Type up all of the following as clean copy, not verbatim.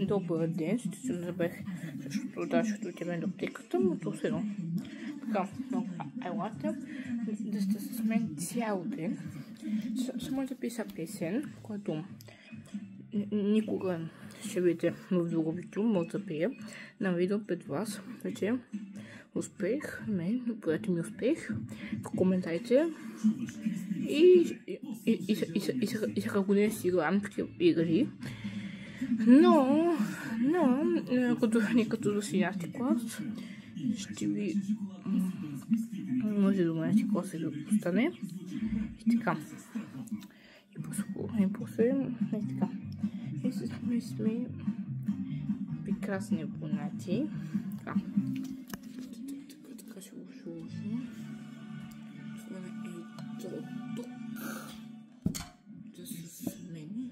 Добър ден, ще се забех защото дашето отиваме до аптеката, но то все едно. Така, елате да сте с мен цял ден. Само записа песен, който никога ще видите в друго видео, може да пея на видео пред вас. Вече успех, бъдете ми успех в коментарите и сега година си играем такива игри. Но, като до 11 клас, ще ви може до 12 клас да остане. И така. И после, така. И сме прекрасни абонати. Така ще го сложа. Това е тук. Да се смени.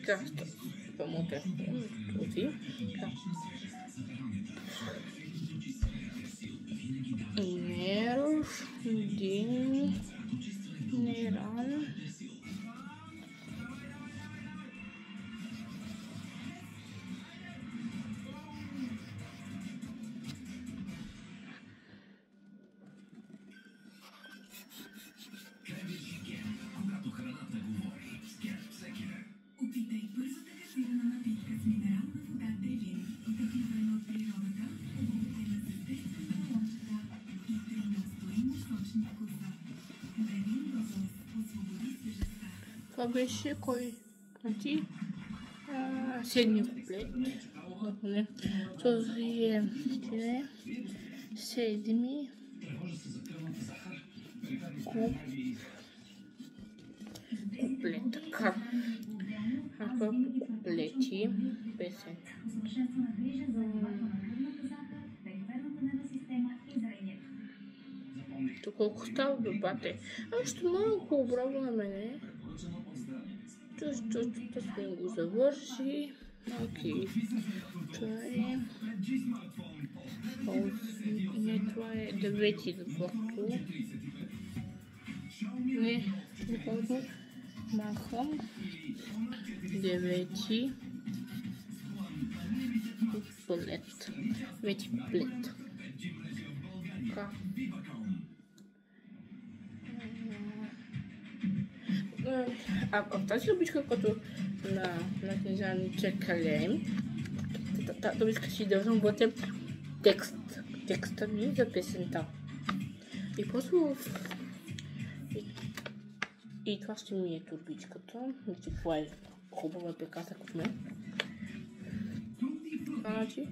Така, помогте този. Нерв, дин, неран. Това беше кой? Седми куплет. Този е седми куплет. Така. Ако куплети песен. Тук колко става бебате? Още малко обратно на мене. Точно сме го завърши. Окей. Това е 9 защото. Не, доколко махам 9 куплет. 9 куплет. Така. В тази обичка, като на книжаниче Калем, тази обичка си дължам бъде текста ми за песента. И после и това ще ми е турбичката. Вижте това е хубава пеката от мен. Значи.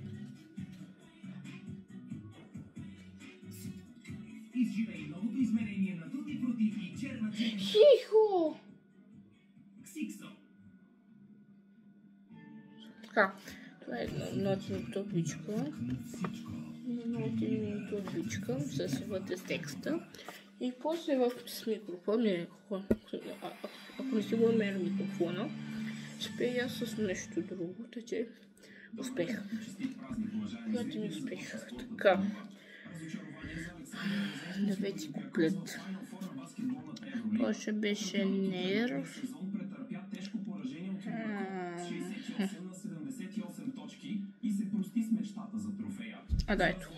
Хихо! Така, това е нотна турбичка. Нотна турбичка с вътре с текста. И после с микрофон, ако не си го намеря микрофона, ще пея с нещо друго, така успех. Когато ми успех. Така. 9 куплет. После беше нерв. Да, ето.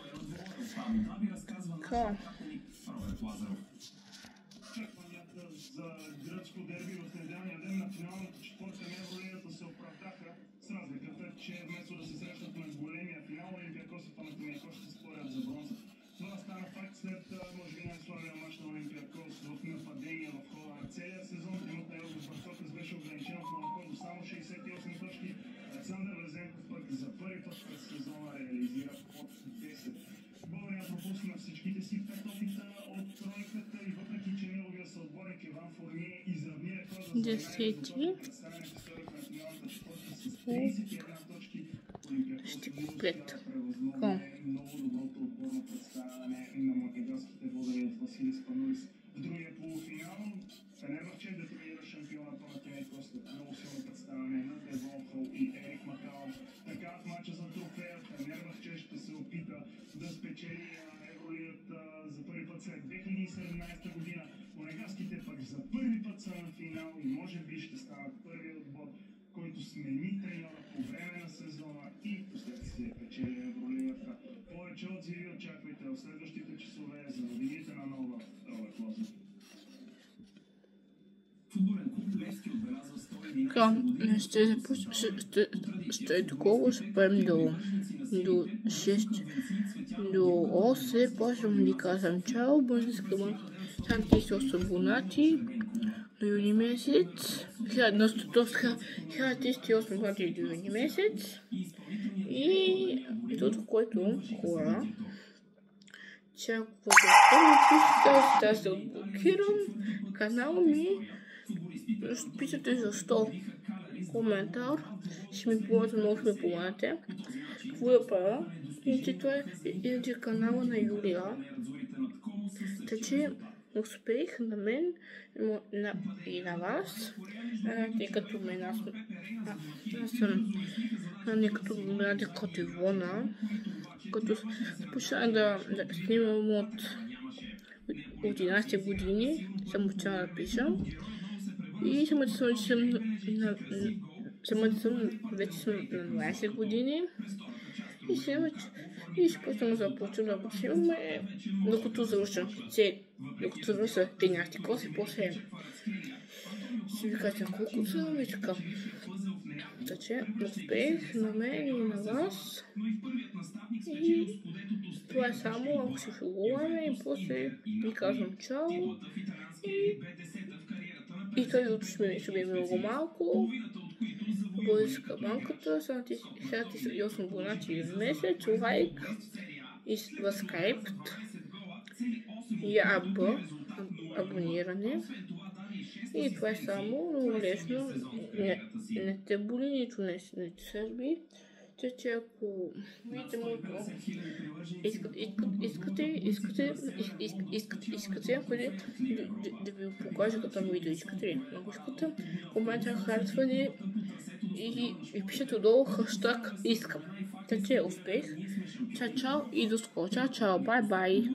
Така. За гръцко дерби в неделния ден на финалната четвърта на Евролигата се оправдаха с разликата, че вместо да се срещат на големия финал, Олимпиакос и Панатинаикос ще се спорят за бронза. Това стана факт след, може би, най-слабия мач на Олимпиакос в нападение в хода на целия сезон. Тимът на Елгос Барцокас беше ограничен в Монако до само 68 точки. Александър Везенков пък за първи път през сезона реализира под 10. България пропусна всичките си 5 опита от тройката и въпреки, че неговия съотборник Иван Фурние изравни рекорда за най-доброто представяне в историята на финалната четвърта с 31 точки, Олимпиакос превъзмогна много доброто отборно представяне на македонските българи от Василий Спанурис. В другия полуфинал Фенербахче детронира шампиона Панатинаикос след много силно представяне на Девон Хол и Ерик Макалон. Така в мача за трофея Фенербахче ще се опита да спечели Евролигата за първи път след 2017 година. Монегаските пък за първи и може би ще станат първият отбор, който смени треньора по време на сезона и последствие печели Евролигата. Повече отзиви очаквайте в следващите часове за новините на нова Лоза. Футболен клуб Левски отбелязва 111 Така, години. ще такова спрем до 6, до 8, после му ви казвам чао, бъде скъмам 38 абонати до юни месец, 1038 абонати до юни месец и това, което хора, чаква да пишете, да се отблокирам канала ми, пишете защо коментар, ще ми помогнете, много ще ми помогнете. Какво да правя? Иначе това е иначе канала на Юлия. Така че успех на мен и на вас. Тъй като мен аз съм не като млади като Ивона, като започнах да снимам от 11 години, съм учила да пиша. И самата съм вече съм на 20 години. И ще почвам започвам да почваме, докато завърша 13 клас и после ще ви кажа колко съм и така. Така че успех на мен и на вас. И това е само, ако се шугуваме и после ви казвам чао. И това ще ми е много малко. Българска банката, 78 абонати в месец, лайк и в скайп и абониране. И това е само много лесно. Не те боли, нито не те сърби. Че ако видите моето, искате да ви покажа като видео, искате ли? Ако искате, коментар, харесване и пишете отдолу хаштаг искам. Така че успех. Чао и до скоро. Чао, бай.